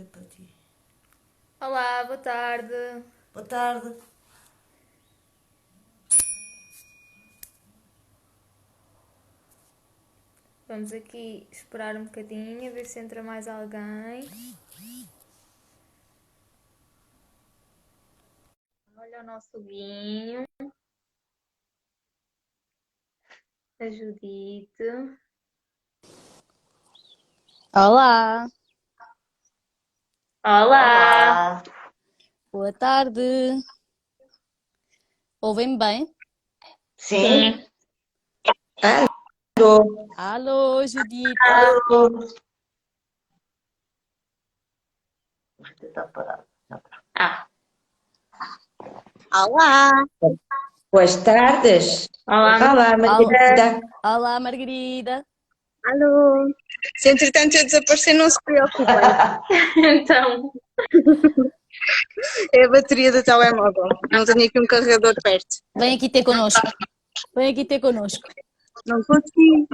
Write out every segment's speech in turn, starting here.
vira para ti. Olá, boa tarde. Boa tarde. Vamos aqui esperar um bocadinho, a ver se entra mais alguém. Olha o nosso Guinho, a Judite. Olá, Olá! Olá. boa tarde. Ouvem-me bem? Sim? Sim. Alô. Alô, Judite. Alô. Está parado. Ah, Olá. Boas tardes. olá, Olá, Al- Margarida. Olá, Margarida. Alô! Se entretanto eu desaparecer, não se preocupem. então. É a bateria do telemóvel. Não tenho aqui um carregador perto. Vem aqui ter connosco. Vem aqui ter connosco. Não consigo.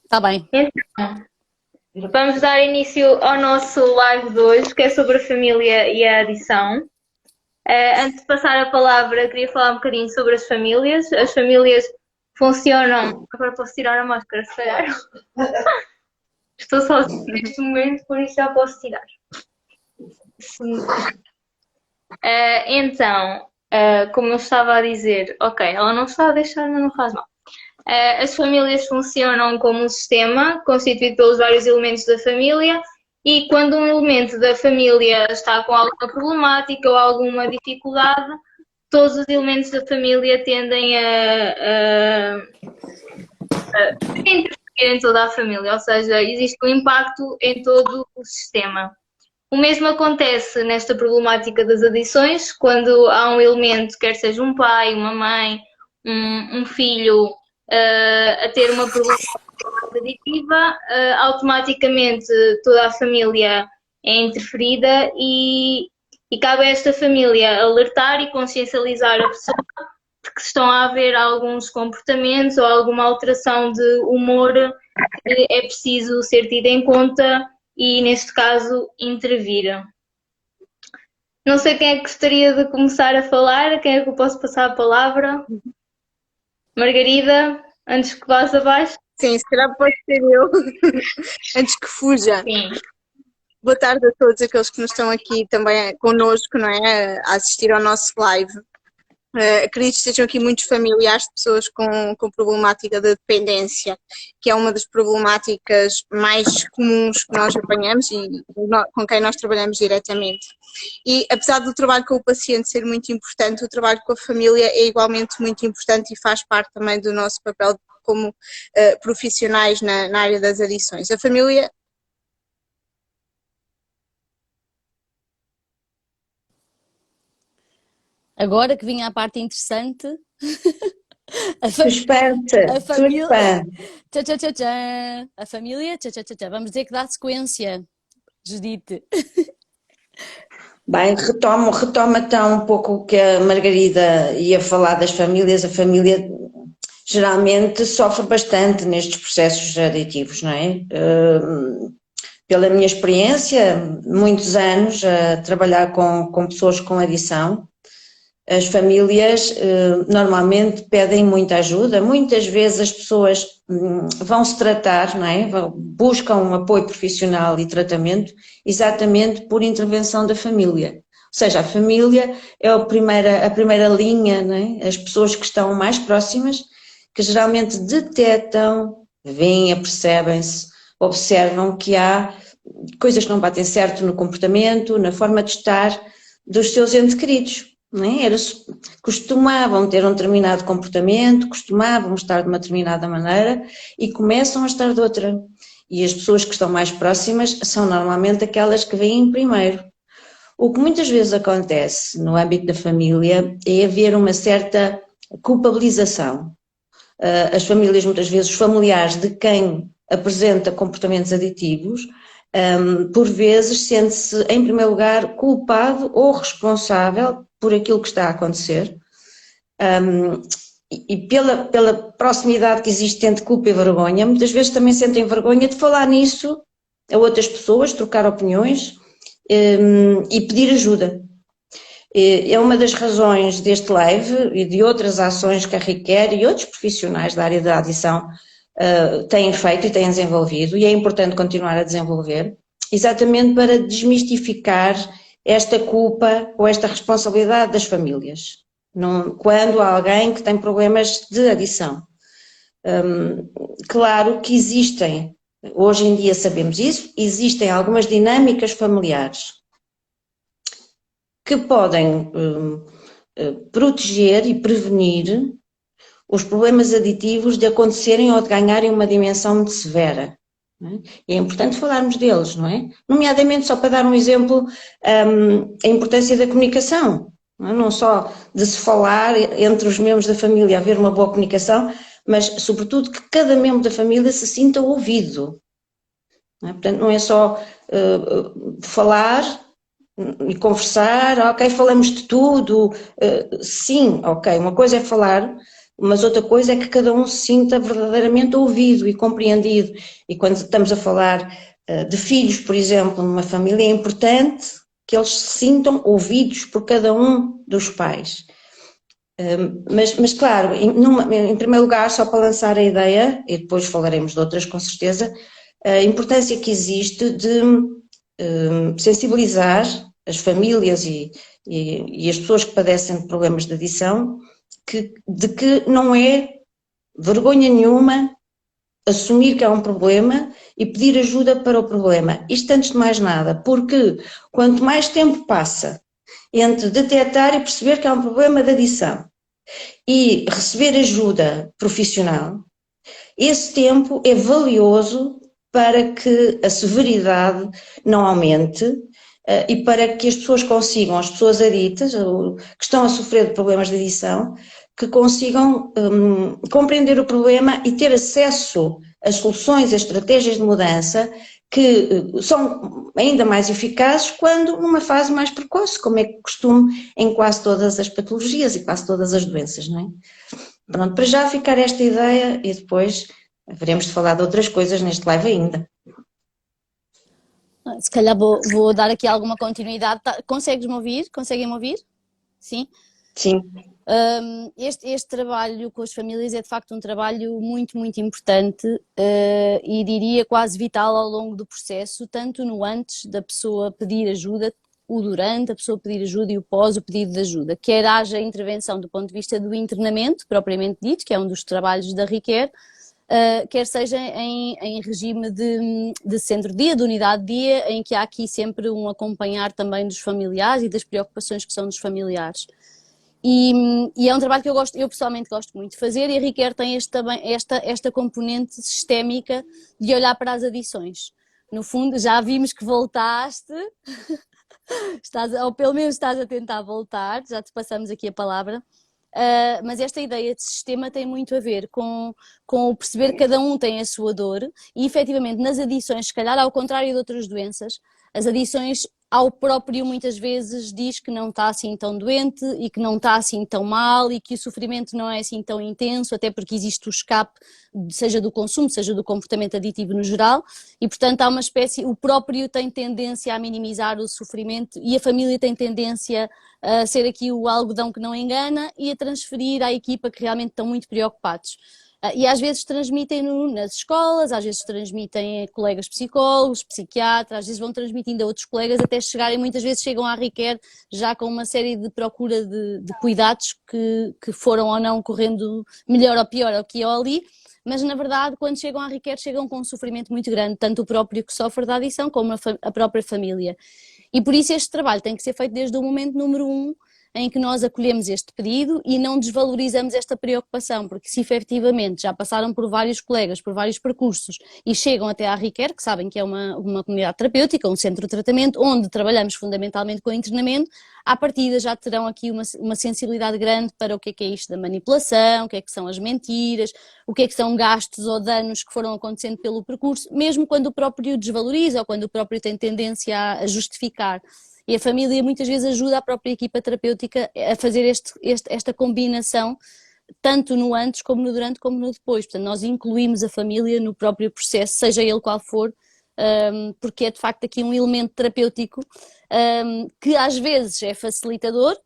Está bem. Então, vamos dar início ao nosso live de hoje, que é sobre a família e a adição. Antes de passar a palavra, queria falar um bocadinho sobre as famílias. As famílias funcionam. Agora posso tirar a máscara, se calhar. Estou sozinha neste momento, por isso já posso tirar. Como eu estava a dizer, ok, ela não está a deixar, mas não faz mal. As famílias funcionam como um sistema constituído pelos vários elementos da família e quando um elemento da família está com alguma problemática ou alguma dificuldade, todos os elementos da família tendem a interferir em toda a família, ou seja, existe um impacto em todo o sistema. O mesmo acontece nesta problemática das adições, quando há um elemento, quer seja um pai, uma mãe, um filho, a ter uma problemática aditiva, automaticamente toda a família é interferida e cabe a esta família alertar e consciencializar a pessoa de que estão a haver alguns comportamentos ou alguma alteração de humor que é preciso ser tida em conta e, neste caso, intervir. Não sei quem é que gostaria de começar a falar, a quem é que eu posso passar a palavra? Margarida, antes que vás abaixo? Sim, se calhar pode ser eu. Antes que fuja. Sim. Boa tarde a todos aqueles que nos estão aqui também connosco, não é? A assistir ao nosso live. Acredito que estejam aqui muitos familiares de pessoas com problemática de dependência, que é uma das problemáticas mais comuns que nós apanhamos e com quem nós trabalhamos diretamente. E apesar do trabalho com o paciente ser muito importante, o trabalho com a família é igualmente muito importante e faz parte também do nosso papel como profissionais na área das adições. A família. Agora que vinha a parte interessante. Suspense. A família. Suspense. Tchá, tchá, tchá, tchá. A família. Tchá, tchá, tchá, tchá. Vamos dizer que dá sequência, Judite. Bem, retoma então um pouco o que a Margarida ia falar das famílias. A família geralmente sofre bastante nestes processos aditivos, não é? Pela minha experiência, muitos anos a trabalhar com pessoas com adição, as famílias normalmente pedem muita ajuda, muitas vezes as pessoas vão se tratar, não é? Buscam um apoio profissional e tratamento exatamente por intervenção da família. Ou seja, a família é a primeira linha, não é? As pessoas que estão mais próximas, que geralmente detectam, veem, apercebem-se, observam que há coisas que não batem certo no comportamento, na forma de estar dos seus entes queridos. Não é? Costumavam ter um determinado comportamento, costumavam estar de uma determinada maneira e começam a estar de outra. E as pessoas que estão mais próximas são normalmente aquelas que vêm primeiro. O que muitas vezes acontece no âmbito da família é haver uma certa culpabilização. As famílias, muitas vezes, os familiares de quem apresenta comportamentos aditivos, por vezes sente-se, em primeiro lugar, culpado ou responsável por aquilo que está a acontecer. E pela proximidade que existe entre culpa e vergonha, muitas vezes também sentem vergonha de falar nisso a outras pessoas, trocar opiniões e pedir ajuda. É uma das razões deste live e de outras ações que a Requer e outros profissionais da área da adição têm feito e têm desenvolvido, e é importante continuar a desenvolver, exatamente para desmistificar esta culpa ou esta responsabilidade das famílias, quando há alguém que tem problemas de adição. Claro que existem, hoje em dia sabemos isso, existem algumas dinâmicas familiares que podem proteger e prevenir os problemas aditivos de acontecerem ou de ganharem uma dimensão muito severa. É importante falarmos deles, não é? Nomeadamente, só para dar um exemplo, a importância da comunicação, não só de se falar entre os membros da família, haver uma boa comunicação, mas sobretudo que cada membro da família se sinta ouvido. Portanto, não é só falar e conversar, ok, falamos de tudo, sim, ok, uma coisa é falar, mas outra coisa é que cada um se sinta verdadeiramente ouvido e compreendido. E quando estamos a falar de filhos, por exemplo, numa família, é importante que eles se sintam ouvidos por cada um dos pais. Mas claro, em primeiro lugar, só para lançar a ideia, e depois falaremos de outras com certeza, a importância que existe de sensibilizar as famílias e as pessoas que padecem de problemas de adição, de que não é vergonha nenhuma assumir que há um problema e pedir ajuda para o problema. Isto antes de mais nada, porque quanto mais tempo passa entre detectar e perceber que há um problema de adição e receber ajuda profissional, esse tempo é valioso para que a severidade não aumente e para que as pessoas consigam, as pessoas aditas, que estão a sofrer de problemas de adição, que consigam compreender o problema e ter acesso às soluções, às estratégias de mudança que são ainda mais eficazes quando numa fase mais precoce, como é costume em quase todas as patologias e quase todas as doenças, não é? Pronto, para já ficar esta ideia e depois haveremos de falar de outras coisas neste live ainda. Se calhar vou dar aqui alguma continuidade. Consegues-me ouvir? Conseguem-me ouvir? Sim? Sim. Este trabalho com as famílias é de facto um trabalho muito, muito importante e diria quase vital ao longo do processo, tanto no antes da pessoa pedir ajuda, o durante, a pessoa pedir ajuda e o pós o pedido de ajuda, quer haja intervenção do ponto de vista do internamento, propriamente dito, que é um dos trabalhos da Requer, quer seja em regime de centro-dia, de unidade-dia, em que há aqui sempre um acompanhar também dos familiares e das preocupações que são dos familiares. E é um trabalho que eu pessoalmente gosto muito de fazer, e a Requer tem esta componente sistémica de olhar para as adições. No fundo, já vimos que voltaste, ou pelo menos estás a tentar voltar, já te passamos aqui a palavra. Mas esta ideia de sistema tem muito a ver com o perceber que cada um tem a sua dor e efetivamente nas adições, se calhar ao contrário de outras doenças, as adições ao próprio muitas vezes diz que não está assim tão doente e que não está assim tão mal e que o sofrimento não é assim tão intenso, até porque existe o escape, seja do consumo, seja do comportamento aditivo no geral, e portanto há uma espécie, o próprio tem tendência a minimizar o sofrimento e a família tem tendência a ser aqui o algodão que não engana e a transferir à equipa que realmente estão muito preocupados. E às vezes transmitem-no nas escolas, às vezes transmitem a colegas psicólogos, psiquiatras, às vezes vão transmitindo a outros colegas até chegarem, muitas vezes chegam à Requer já com uma série de procura de cuidados que foram ou não correndo melhor ou pior aqui ou ali, mas na verdade quando chegam à Requer chegam com um sofrimento muito grande, tanto o próprio que sofre da adição como a própria família. E por isso este trabalho tem que ser feito desde o momento número 1, em que nós acolhemos este pedido e não desvalorizamos esta preocupação, porque se efetivamente já passaram por vários colegas, por vários percursos e chegam até à Requer, que sabem que é uma comunidade terapêutica, um centro de tratamento, onde trabalhamos fundamentalmente com internamento, à partida já terão aqui uma sensibilidade grande para o que é isto da manipulação, o que são as mentiras, o que são gastos ou danos que foram acontecendo pelo percurso, mesmo quando o próprio desvaloriza ou quando o próprio tem tendência a justificar. E a família muitas vezes ajuda a própria equipa terapêutica a fazer esta combinação, tanto no antes, como no durante, como no depois. Portanto, nós incluímos a família no próprio processo, seja ele qual for, porque é de facto aqui um elemento terapêutico que às vezes é facilitador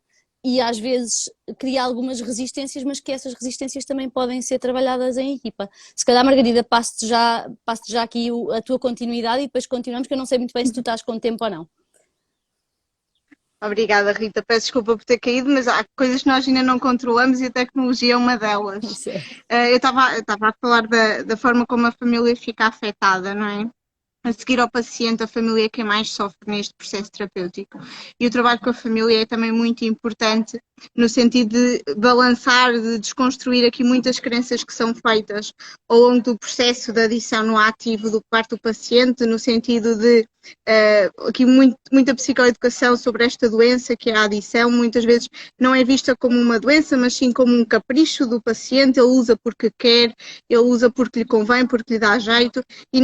e às vezes cria algumas resistências, mas que essas resistências também podem ser trabalhadas em equipa. Se calhar, Margarida, passo-te já aqui a tua continuidade e depois continuamos, que eu não sei muito bem se tu estás com tempo ou não. Obrigada, Rita. Peço desculpa por ter caído, mas há coisas que nós ainda não controlamos e a tecnologia é uma delas. Eu estava a falar da forma como a família fica afetada, não é? A seguir ao paciente, a família é quem mais sofre neste processo terapêutico. E o trabalho com a família é também muito importante no sentido de balançar, de desconstruir aqui muitas crenças que são feitas ao longo do processo de adição no ativo do parte do paciente, no sentido de aqui muita psicoeducação sobre esta doença que é a adição. Muitas vezes não é vista como uma doença, mas sim como um capricho do paciente. Ele usa porque quer, ele usa porque lhe convém, porque lhe dá jeito. E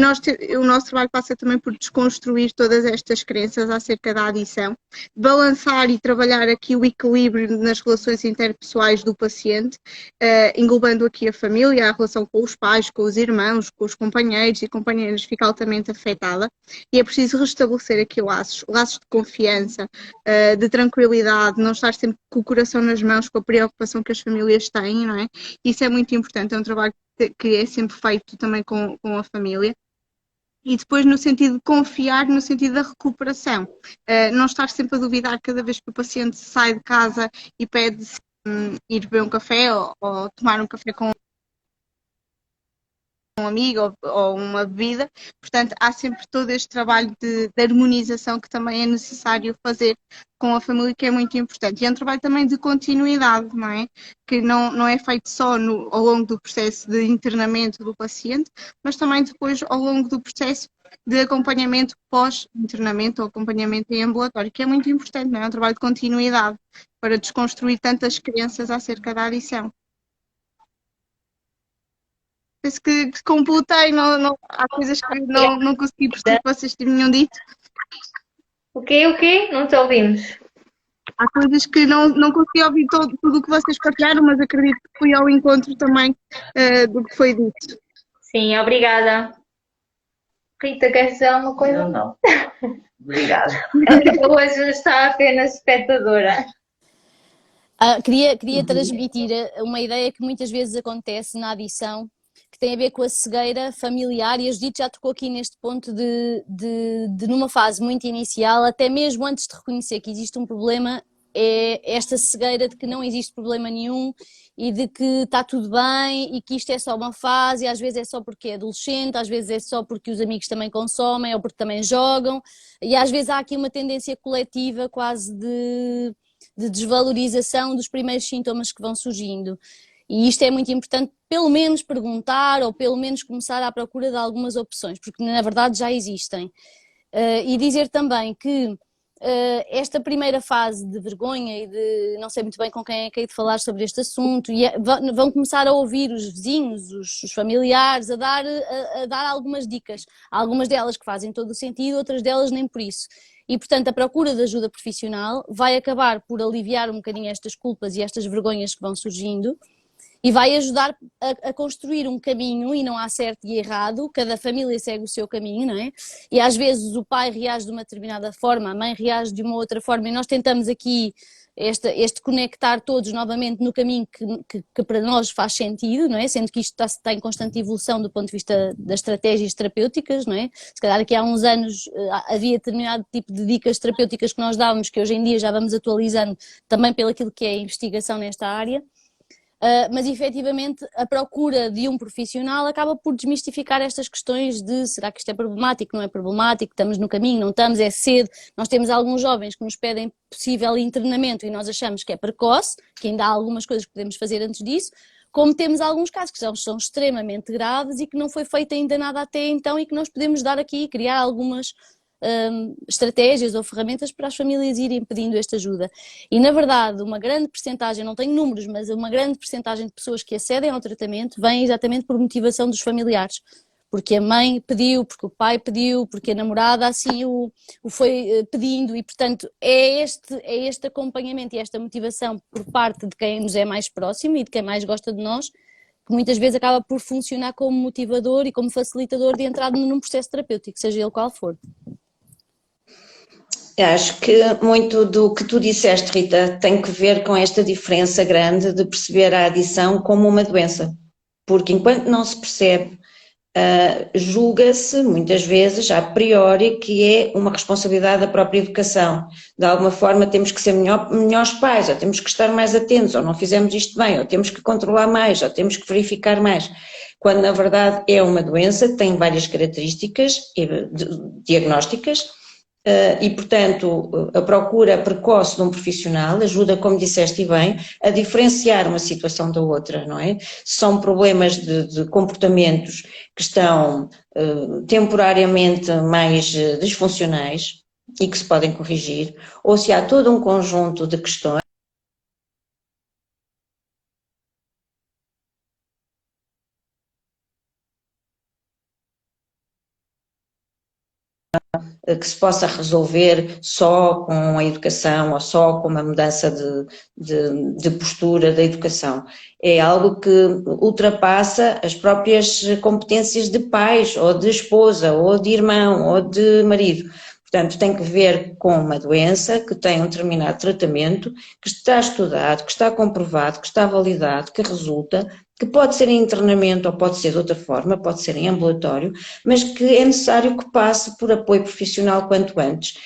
o nosso trabalho passa também por desconstruir todas estas crenças acerca da adição, balançar e trabalhar aqui o equilíbrio nas relações interpessoais do paciente, englobando aqui a família, a relação com os pais, com os irmãos, com os companheiros e companheiras fica altamente afetada. E é preciso restabelecer aqui laços de confiança, de tranquilidade, não estar sempre com o coração nas mãos, com a preocupação que as famílias têm, não é? Isso é muito importante, é um trabalho que é sempre feito também com a família. E depois no sentido de confiar, no sentido da recuperação. Não estar sempre a duvidar cada vez que o paciente sai de casa e pede ir beber um café ou tomar um café com um amigo ou uma bebida. Portanto, há sempre todo este trabalho de harmonização que também é necessário fazer com a família, que é muito importante. E é um trabalho também de continuidade, não é? Que não é feito só ao longo do processo de internamento do paciente, mas também depois ao longo do processo de acompanhamento pós-internamento ou acompanhamento em ambulatório, que é muito importante, não é? É um trabalho de continuidade para desconstruir tantas crenças acerca da adição. Penso que completei, há coisas que não consegui perceber que vocês tinham dito. O quê? Não te ouvimos. Há coisas que não consegui ouvir tudo o que vocês partilharam, mas acredito que fui ao encontro também do que foi dito. Sim, obrigada. Rita, queres dizer alguma coisa? Não. Obrigada. Ela hoje está apenas espectadora. Queria transmitir uma ideia que muitas vezes acontece na adição, que tem a ver com a cegueira familiar, e a Judite já tocou aqui neste ponto de numa fase muito inicial, até mesmo antes de reconhecer que existe um problema, é esta cegueira de que não existe problema nenhum e de que está tudo bem e que isto é só uma fase, e às vezes é só porque é adolescente, às vezes é só porque os amigos também consomem ou porque também jogam, e às vezes há aqui uma tendência coletiva quase de desvalorização dos primeiros sintomas que vão surgindo. E isto é muito importante, pelo menos perguntar ou pelo menos começar à procura de algumas opções, porque na verdade já existem. E dizer também que esta primeira fase de vergonha e de não sei muito bem com quem é que hei de falar sobre este assunto, e vão começar a ouvir os vizinhos, os familiares, a dar algumas dicas. Algumas delas que fazem todo o sentido, outras delas nem por isso. E, portanto, a procura de ajuda profissional vai acabar por aliviar um bocadinho estas culpas e estas vergonhas que vão surgindo e vai ajudar a construir um caminho, e não há certo e errado, cada família segue o seu caminho, não é? E às vezes o pai reage de uma determinada forma, a mãe reage de uma outra forma, e nós tentamos aqui este conectar todos novamente no caminho que para nós faz sentido, não é? Sendo que isto está em constante evolução do ponto de vista das estratégias terapêuticas, não é? Se calhar aqui há uns anos havia determinado tipo de dicas terapêuticas que nós dávamos, que hoje em dia já vamos atualizando também pelo aquilo que é a investigação nesta área. Mas efetivamente a procura de um profissional acaba por desmistificar estas questões de será que isto é problemático, não é problemático, estamos no caminho, não estamos, é cedo. Nós temos alguns jovens que nos pedem possível internamento e nós achamos que é precoce, que ainda há algumas coisas que podemos fazer antes disso, como temos alguns casos que são extremamente graves e que não foi feito ainda nada até então e que nós podemos dar aqui e criar algumas estratégias ou ferramentas para as famílias irem pedindo esta ajuda. E na verdade uma grande percentagem, não tenho números, mas uma grande percentagem de pessoas que acedem ao tratamento vem exatamente por motivação dos familiares, porque a mãe pediu, porque o pai pediu, porque a namorada assim o foi pedindo, e portanto é este acompanhamento e esta motivação por parte de quem nos é mais próximo e de quem mais gosta de nós que muitas vezes acaba por funcionar como motivador e como facilitador de entrada num processo terapêutico, seja ele qual for. Acho que muito do que tu disseste, Rita, tem que ver com esta diferença grande de perceber a adição como uma doença. Porque enquanto não se percebe, julga-se muitas vezes, a priori, que é uma responsabilidade da própria educação. De alguma forma temos que ser melhores pais, ou temos que estar mais atentos, ou não fizemos isto bem, ou temos que controlar mais, ou temos que verificar mais. Quando na verdade é uma doença, tem várias características diagnósticas, e, portanto, a procura precoce de um profissional ajuda, como disseste bem, a diferenciar uma situação da outra, não é? São problemas de comportamentos que estão temporariamente mais disfuncionais e que se podem corrigir, ou se há todo um conjunto de questões que se possa resolver só com a educação ou só com uma mudança de postura da educação. É algo que ultrapassa as próprias competências de pais, ou de esposa, ou de irmão, ou de marido. Portanto, tem que ver com uma doença que tem um determinado tratamento, que está estudado, que está comprovado, que está validado, que resulta, que pode ser em internamento ou pode ser de outra forma, pode ser em ambulatório, mas que é necessário que passe por apoio profissional quanto antes,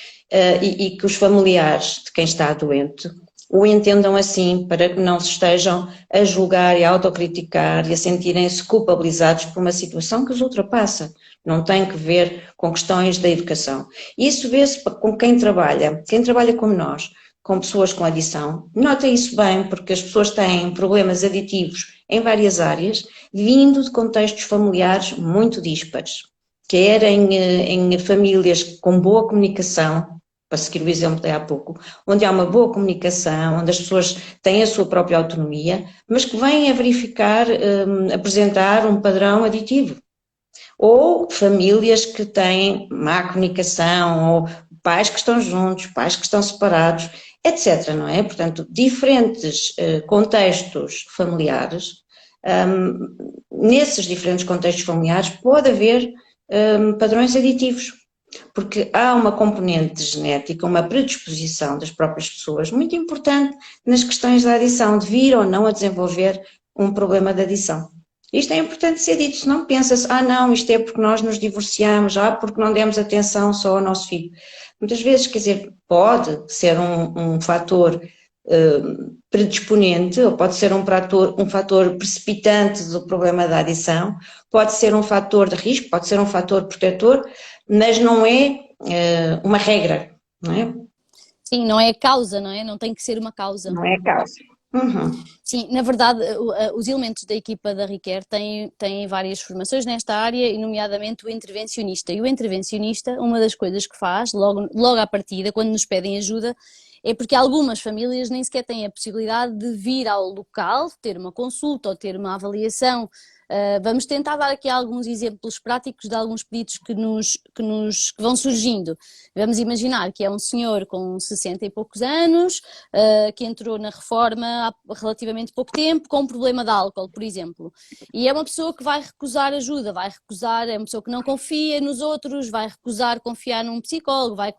e que os familiares de quem está doente o entendam assim, para que não se estejam a julgar e a autocriticar e a sentirem-se culpabilizados por uma situação que os ultrapassa. Não tem que ver com questões da educação. Isso vê-se com quem trabalha como nós, com pessoas com adição. Nota isso bem, porque as pessoas têm problemas aditivos em várias áreas, vindo de contextos familiares muito díspares, quer em famílias com boa comunicação, para seguir o exemplo de há pouco, onde há uma boa comunicação, onde as pessoas têm a sua própria autonomia, mas que vêm a verificar, apresentar um padrão aditivo. Ou famílias que têm má comunicação, ou pais que estão juntos, pais que estão separados, etc. Não é? Portanto, diferentes contextos familiares, nesses diferentes contextos familiares pode haver padrões aditivos, porque há uma componente genética, uma predisposição das próprias pessoas muito importante nas questões da adição, de vir ou não a desenvolver um problema de adição. Isto é importante ser dito, senão pensa-se, não, isto é porque nós nos divorciamos, porque não demos atenção só ao nosso filho. Muitas vezes, quer dizer, pode ser um fator predisponente, ou pode ser um fator precipitante do problema da adição, pode ser um fator de risco, pode ser um fator protetor, mas não é uma regra, não é? Sim, não é a causa, não é? Não tem que ser uma causa. Não é a causa. Uhum. Sim, na verdade, os elementos da equipa da Requer têm várias formações nesta área, e nomeadamente o intervencionista. E o intervencionista, uma das coisas que faz, logo à partida, quando nos pedem ajuda, é porque algumas famílias nem sequer têm a possibilidade de vir ao local, ter uma consulta ou ter uma avaliação. Vamos tentar dar aqui alguns exemplos práticos de alguns pedidos que vão surgindo. Vamos imaginar que é um senhor com 60 e poucos anos, que entrou na reforma há relativamente pouco tempo, com um problema de álcool, por exemplo. E é uma pessoa que vai recusar ajuda, é uma pessoa que não confia nos outros, vai recusar confiar num psicólogo, vai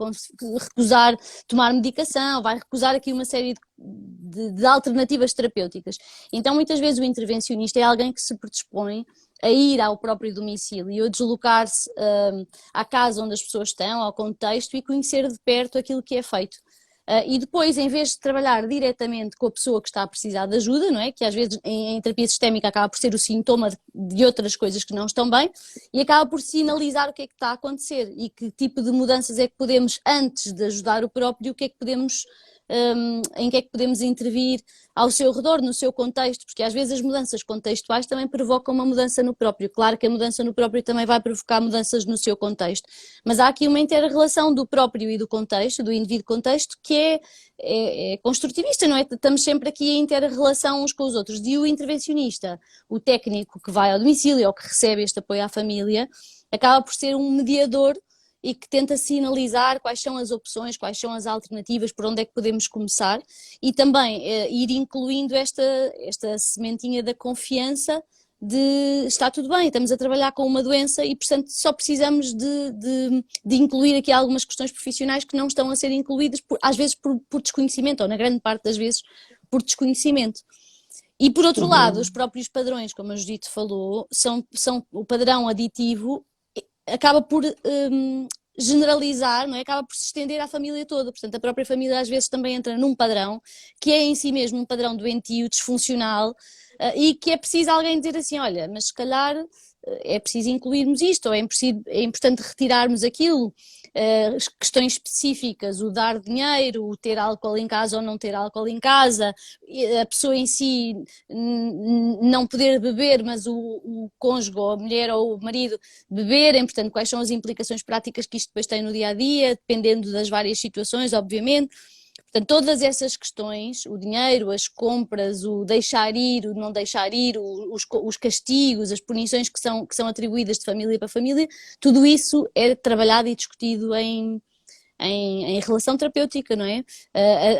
recusar tomar medicação, vai recusar aqui uma série de alternativas terapêuticas. Então, muitas vezes o intervencionista é alguém que se predispõe a ir ao próprio domicílio, a deslocar-se à casa onde as pessoas estão, ao contexto, e conhecer de perto aquilo que é feito. E depois, em vez de trabalhar diretamente com a pessoa que está a precisar de ajuda, não é? Que às vezes em terapia sistémica acaba por ser o sintoma de outras coisas que não estão bem, e acaba por sinalizar o que é que está a acontecer e que tipo de mudanças é que podemos, antes de ajudar o próprio, em que é que podemos intervir ao seu redor, no seu contexto, porque às vezes as mudanças contextuais também provocam uma mudança no próprio. Claro que a mudança no próprio também vai provocar mudanças no seu contexto, mas há aqui uma inter-relação do próprio e do contexto, do indivíduo-contexto, que é construtivista, não é? Estamos sempre aqui em inter-relação uns com os outros. E o intervencionista, o técnico que vai ao domicílio ou que recebe este apoio à família, acaba por ser um mediador e que tenta sinalizar quais são as opções, quais são as alternativas, por onde é que podemos começar, e também ir incluindo esta sementinha da confiança de está tudo bem, estamos a trabalhar com uma doença e, portanto, só precisamos de incluir aqui algumas questões profissionais que não estão a ser incluídas, às vezes por desconhecimento, ou na grande parte das vezes por desconhecimento. E, por outro lado, os próprios padrões, como a Judite falou, são o padrão aditivo acaba por generalizar, não é? Acaba por se estender à família toda. Portanto, a própria família às vezes também entra num padrão que é em si mesmo um padrão doentio, disfuncional, e que é preciso alguém dizer assim, olha, mas se calhar é preciso incluirmos isto, ou é importante retirarmos aquilo, questões específicas, o dar dinheiro, o ter álcool em casa ou não ter álcool em casa, a pessoa em si não poder beber, mas o cônjuge, ou a mulher ou o marido beberem, portanto, quais são as implicações práticas que isto depois tem no dia a dia, dependendo das várias situações, obviamente. Portanto, todas essas questões, o dinheiro, as compras, o deixar ir, o não deixar ir, os castigos, as punições que são atribuídas de família para família, tudo isso é trabalhado e discutido em relação terapêutica, não é?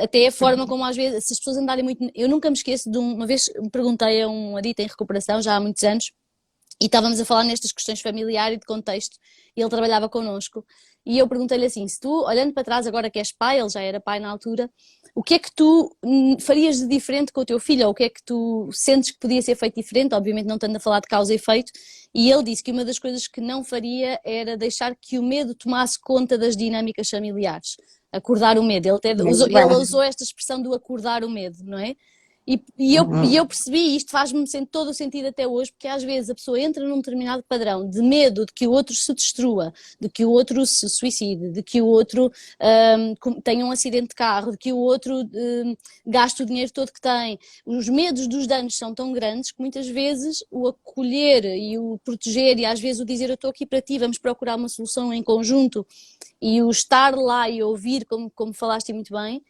Até a forma como às vezes, se as pessoas andarem muito... Eu nunca me esqueço de uma vez perguntei a um adito em recuperação, já há muitos anos, e estávamos a falar nestas questões familiares e de contexto, e ele trabalhava connosco, e eu perguntei-lhe assim, se tu, olhando para trás agora que és pai, ele já era pai na altura, o que é que tu farias de diferente com o teu filho, ou o que é que tu sentes que podia ser feito diferente, obviamente não estando a falar de causa e efeito, e ele disse que uma das coisas que não faria era deixar que o medo tomasse conta das dinâmicas familiares, acordar o medo, ele usou esta expressão do acordar o medo, não é? E eu percebi, isto faz-me todo o sentido até hoje, porque às vezes a pessoa entra num determinado padrão de medo de que o outro se destrua, de que o outro se suicide, de que o outro tenha um acidente de carro, de que o outro gaste o dinheiro todo que tem. Os medos dos danos são tão grandes que muitas vezes o acolher e o proteger e às vezes o dizer eu estou aqui para ti, vamos procurar uma solução em conjunto, e o estar lá e ouvir, como falaste muito bem,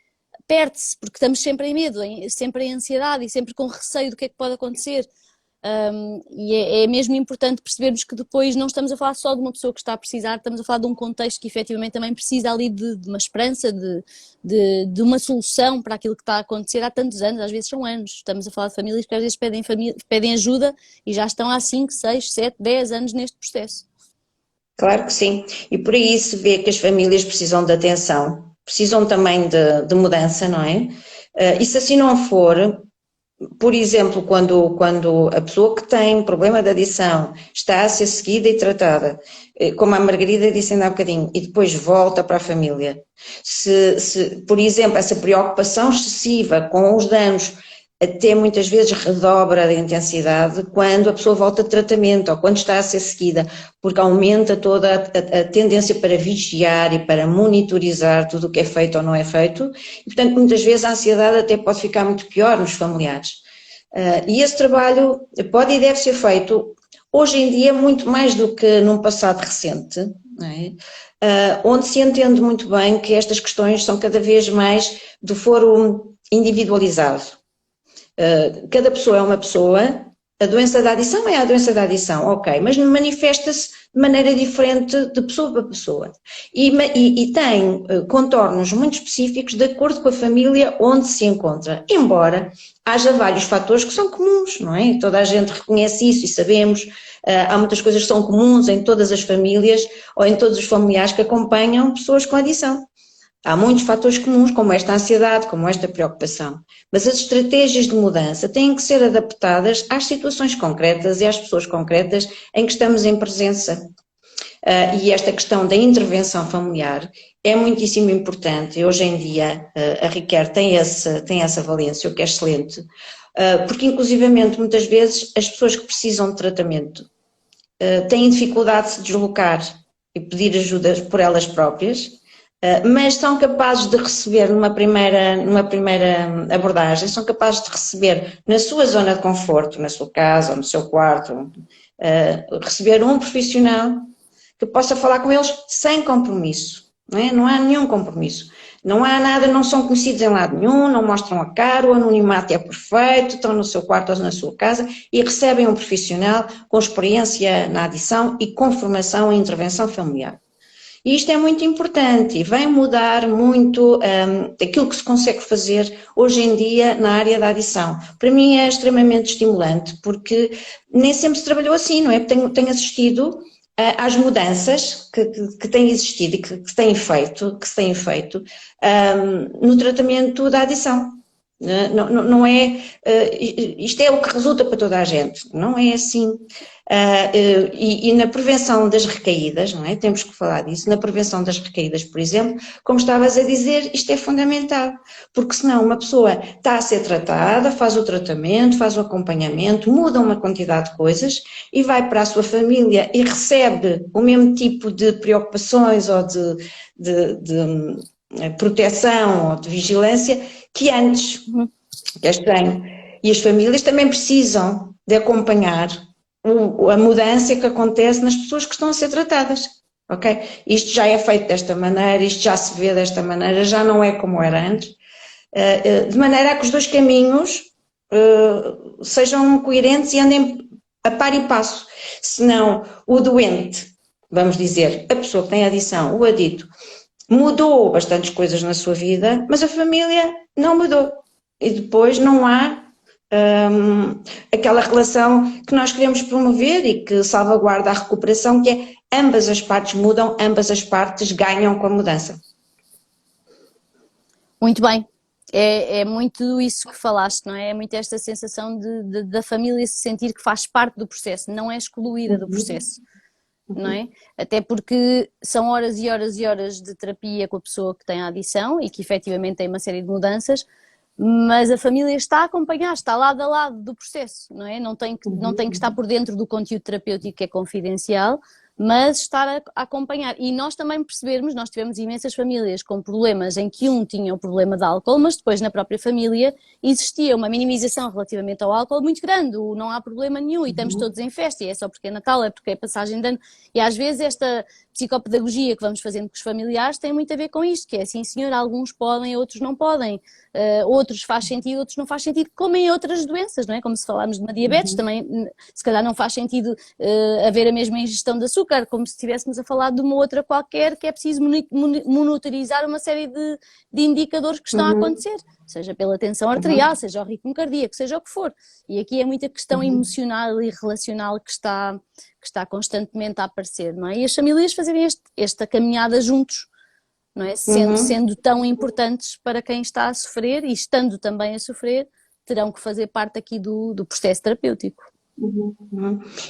perde-se, porque estamos sempre em medo, sempre em ansiedade e sempre com receio do que é que pode acontecer. E é mesmo importante percebermos que depois não estamos a falar só de uma pessoa que está a precisar, estamos a falar de um contexto que efetivamente também precisa ali de uma esperança, de uma solução para aquilo que está a acontecer há tantos anos, às vezes são anos. Estamos a falar de famílias que às vezes pedem ajuda e já estão há 5, 6, 7, 10 anos neste processo. Claro que sim, e por aí se vê que as famílias precisam de atenção, precisam também de mudança, não é? E se assim não for, por exemplo, quando a pessoa que tem problema de adição está a ser seguida e tratada, como a Margarida disse ainda há bocadinho, e depois volta para a família, se por exemplo, essa preocupação excessiva com os danos até muitas vezes redobra a intensidade quando a pessoa volta de tratamento ou quando está a ser seguida, porque aumenta toda a tendência para vigiar e para monitorizar tudo o que é feito ou não é feito, e portanto muitas vezes a ansiedade até pode ficar muito pior nos familiares. E esse trabalho pode e deve ser feito hoje em dia muito mais do que num passado recente, não é? Onde se entende muito bem que estas questões são cada vez mais do foro individualizado. Cada pessoa é uma pessoa, a doença da adição é a doença da adição, ok, mas manifesta-se de maneira diferente de pessoa para pessoa e tem contornos muito específicos de acordo com a família onde se encontra, embora haja vários fatores que são comuns, não é? Toda a gente reconhece isso e sabemos, há muitas coisas que são comuns em todas as famílias ou em todos os familiares que acompanham pessoas com adição. Há muitos fatores comuns, como esta ansiedade, como esta preocupação, mas as estratégias de mudança têm que ser adaptadas às situações concretas e às pessoas concretas em que estamos em presença. E esta questão da intervenção familiar é muitíssimo importante. Hoje em dia a Requer tem essa valência, o que é excelente, porque inclusivamente muitas vezes as pessoas que precisam de tratamento têm dificuldade de se deslocar e pedir ajuda por elas próprias, mas são capazes de receber numa primeira abordagem, são capazes de receber na sua zona de conforto, na sua casa ou no seu quarto, receber um profissional que possa falar com eles sem compromisso, não é? Não há nenhum compromisso, não há nada, não são conhecidos em lado nenhum, não mostram a cara, o anonimato é perfeito, estão no seu quarto ou na sua casa e recebem um profissional com experiência na adição e com formação em intervenção familiar. E isto é muito importante e vem mudar muito aquilo que se consegue fazer hoje em dia na área da adição. Para mim é extremamente estimulante, porque nem sempre se trabalhou assim, não é? Tenho assistido às mudanças que têm existido e que se têm feito no tratamento da adição. Não é, isto é o que resulta para toda a gente, não é assim. E na prevenção das recaídas, não é? Temos que falar disso, na prevenção das recaídas, por exemplo, como estavas a dizer, isto é fundamental, porque senão uma pessoa está a ser tratada, faz o tratamento, faz o acompanhamento, muda uma quantidade de coisas e vai para a sua família e recebe o mesmo tipo de preocupações ou de proteção ou de vigilância que antes. É estranho. E as famílias também precisam de acompanhar a mudança que acontece nas pessoas que estão a ser tratadas, ok? Isto já é feito desta maneira, isto já se vê desta maneira, já não é como era antes, de maneira a que os dois caminhos sejam coerentes e andem a par e passo. Senão o doente, vamos dizer, a pessoa que tem adição, o adito, mudou bastantes coisas na sua vida, mas a família não mudou. E depois não há aquela relação que nós queremos promover e que salvaguarda a recuperação, que é ambas as partes mudam, ambas as partes ganham com a mudança. Muito bem. É muito isso que falaste, não é? É muito esta sensação da família se sentir que faz parte do processo, não é excluída do processo. Não é? Até porque são horas e horas e horas de terapia com a pessoa que tem a adição e que efetivamente tem uma série de mudanças, mas a família está a acompanhar, está lado a lado do processo, não é? Não tem que estar por dentro do conteúdo terapêutico que é confidencial, mas estar a acompanhar. E nós também percebermos, nós tivemos imensas famílias com problemas em que um tinha o problema de álcool, mas depois na própria família existia uma minimização relativamente ao álcool muito grande, não há problema nenhum e estamos todos em festa, e é só porque é Natal, é porque é passagem de ano. E às vezes esta psicopedagogia que vamos fazendo com os familiares tem muito a ver com isto, que é assim, senhor, alguns podem, outros não podem, outros faz sentido, outros não faz sentido, como em outras doenças, não é? Como se falarmos de uma diabetes, também se calhar não faz sentido haver a mesma ingestão de açúcar, como se estivéssemos a falar de uma outra qualquer, que é preciso monitorizar uma série de indicadores que estão a acontecer, seja pela tensão arterial, seja o ritmo cardíaco, seja o que for. E aqui é muita questão emocional e relacional que está constantemente a aparecer, não é? E as famílias fazerem esta caminhada juntos, não é? Sendo tão importantes para quem está a sofrer e estando também a sofrer, terão que fazer parte aqui do processo terapêutico.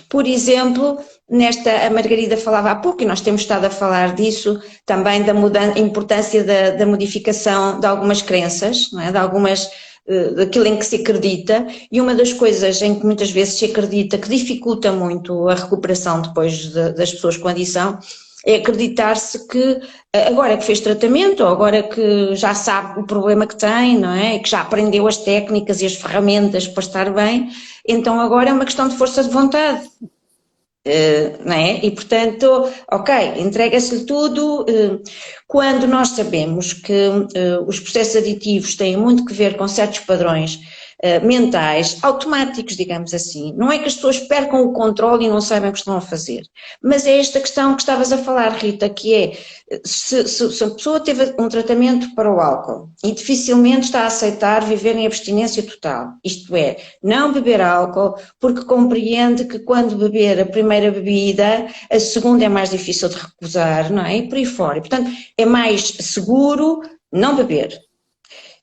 Por exemplo, a Margarida falava há pouco, e nós temos estado a falar disso, também da importância da modificação de algumas crenças, não é? Daquilo em que se acredita, e uma das coisas em que muitas vezes se acredita que dificulta muito a recuperação depois das pessoas com adição, é acreditar-se que agora que fez tratamento, ou agora que já sabe o problema que tem, não é? E que já aprendeu as técnicas e as ferramentas para estar bem, então agora é uma questão de força de vontade. Não é? E portanto, ok, entrega-se-lhe tudo, quando nós sabemos que os processos aditivos têm muito que ver com certos padrões mentais, automáticos, digamos assim. Não é que as pessoas percam o controle e não saibam o que estão a fazer, mas é esta questão que estavas a falar, Rita, que é, se a pessoa teve um tratamento para o álcool e dificilmente está a aceitar viver em abstinência total, isto é, não beber álcool porque compreende que quando beber a primeira bebida, a segunda é mais difícil de recusar, não é? E por aí fora. E, portanto, é mais seguro não beber.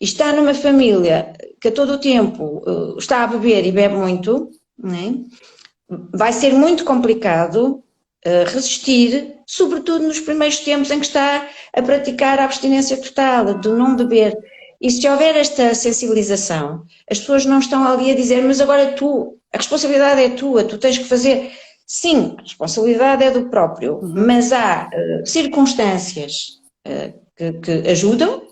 E está numa família que a todo o tempo está a beber e bebe muito, não é? Vai ser muito complicado resistir, sobretudo nos primeiros tempos em que está a praticar a abstinência total, de não beber. E se houver esta sensibilização, as pessoas não estão ali a dizer, mas agora a responsabilidade é tua, tu tens que fazer. Sim, a responsabilidade é do próprio, mas há circunstâncias que ajudam,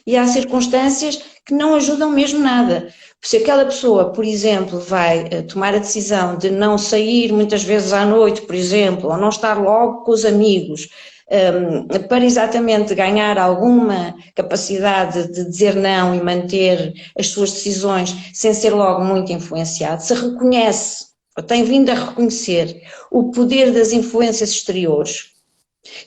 e há circunstâncias que não ajudam mesmo nada. Se aquela pessoa, por exemplo, vai tomar a decisão de não sair muitas vezes à noite, por exemplo, ou não estar logo com os amigos, para exatamente ganhar alguma capacidade de dizer não e manter as suas decisões sem ser logo muito influenciado, se reconhece, ou tem vindo a reconhecer, o poder das influências exteriores,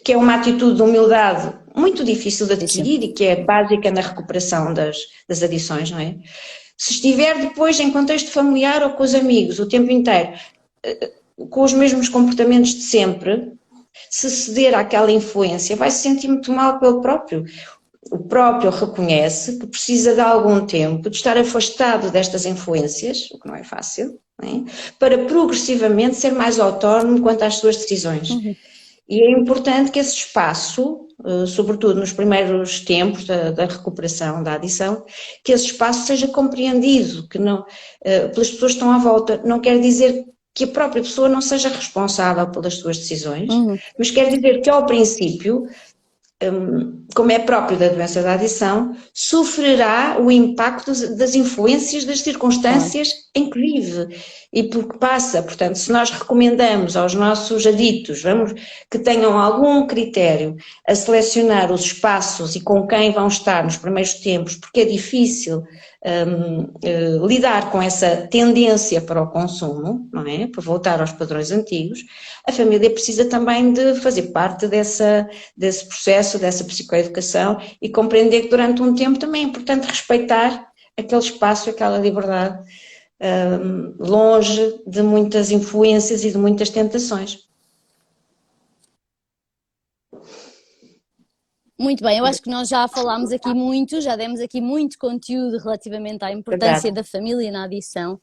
que é uma atitude de humildade muito difícil de adquirir e que é básica na recuperação das adições, não é? Se estiver depois em contexto familiar ou com os amigos o tempo inteiro, com os mesmos comportamentos de sempre, se ceder àquela influência, vai se sentir muito mal com ele próprio. O próprio reconhece que precisa de algum tempo de estar afastado destas influências, o que não é fácil, não é? Para progressivamente ser mais autónomo quanto às suas decisões. E é importante que esse espaço, sobretudo nos primeiros tempos da recuperação da adição, que esse espaço seja compreendido, que não, pelas pessoas que estão à volta. Não quer dizer que a própria pessoa não seja responsável pelas suas decisões, mas quer dizer que ao princípio, como é próprio da doença da adição, sofrerá o impacto das influências das circunstâncias em que vive e porque passa. Portanto, se nós recomendamos aos nossos aditos, que tenham algum critério a selecionar os espaços e com quem vão estar nos primeiros tempos, porque é difícil lidar com essa tendência para o consumo, não é? Para voltar aos padrões antigos, a família precisa também de fazer parte desse processo, dessa psicoeducação e compreender que durante um tempo também é importante respeitar aquele espaço, aquela liberdade, longe de muitas influências e de muitas tentações. Muito bem, eu acho que nós já falámos aqui muito, já demos aqui muito conteúdo relativamente à importância da família na adição.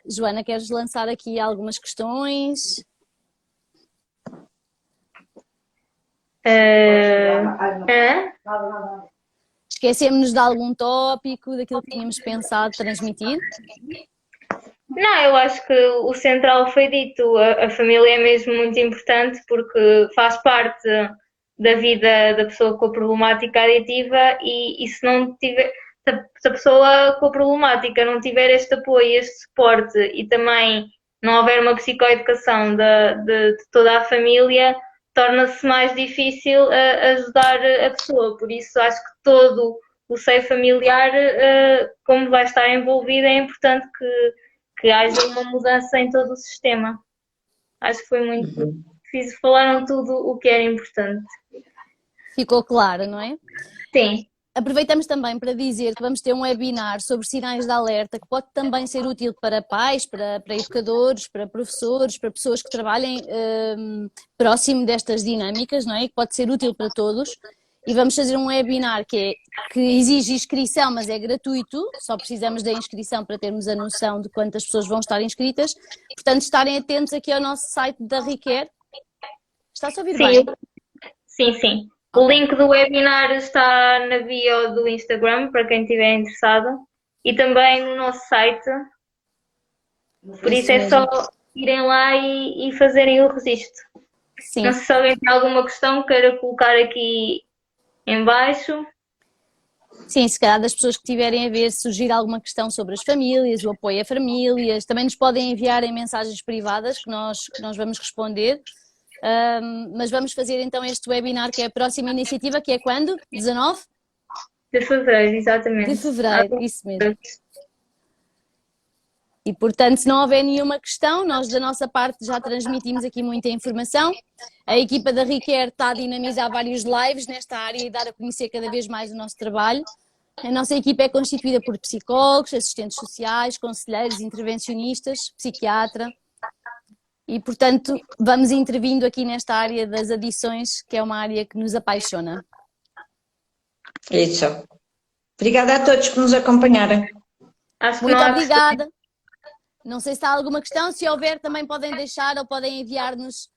Joana, queres lançar aqui algumas questões? Esquecemos-nos de algum tópico, daquilo que tínhamos pensado transmitir? Não, eu acho que o central foi dito. A família é mesmo muito importante porque faz parte da vida da pessoa com a problemática aditiva e se não tiver, se a pessoa com a problemática não tiver este apoio, este suporte e também não houver uma psicoeducação de toda a família, torna-se mais difícil ajudar a pessoa. Por isso acho que todo o seio familiar, como vai estar envolvido, é importante que haja uma mudança em todo o sistema. Acho que foi muito preciso. Falaram tudo o que era importante. Ficou claro, não é? Sim. Aproveitamos também para dizer que vamos ter um webinar sobre sinais de alerta, que pode também ser útil para pais, para educadores, para professores, para pessoas que trabalhem próximo destas dinâmicas, não é? Que pode ser útil para todos. E vamos fazer um webinar que exige inscrição, mas é gratuito, só precisamos da inscrição para termos a noção de quantas pessoas vão estar inscritas. Portanto, estarem atentos aqui ao nosso site da Requer. Está-se a ouvir bem? Sim. O link do webinar está na bio do Instagram, para quem estiver interessado, e também no nosso site. Por isso é só irem lá e fazerem o registro. Sim. Não sei se alguém tem alguma questão que queira colocar aqui em baixo. Sim, se calhar das pessoas que tiverem a ver, se surgir alguma questão sobre as famílias, o apoio a famílias, também nos podem enviar em mensagens privadas que nós vamos responder. Mas vamos fazer então este webinar, que é a próxima iniciativa, que é quando? 19? De fevereiro, exatamente. De fevereiro, isso mesmo. E portanto, se não houver nenhuma questão, nós da nossa parte já transmitimos aqui muita informação. A equipa da Requer está a dinamizar vários lives nesta área e dar a conhecer cada vez mais o nosso trabalho. A nossa equipa é constituída por psicólogos, assistentes sociais, conselheiros, intervencionistas, psiquiatra. E, portanto, vamos intervindo aqui nesta área das adições, que é uma área que nos apaixona. Isso. Obrigada a todos por nos acompanharem. Muito obrigada. Não sei se há alguma questão, se houver também podem deixar ou podem enviar-nos.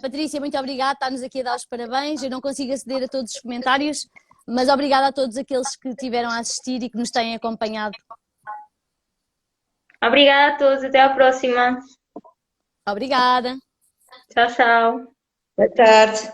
Patrícia, muito obrigada, está-nos aqui a dar os parabéns. Eu não consigo aceder a todos os comentários, mas obrigada a todos aqueles que tiveram a assistir e que nos têm acompanhado. Obrigada a todos, até à próxima. Obrigada. Tchau. Boa tarde.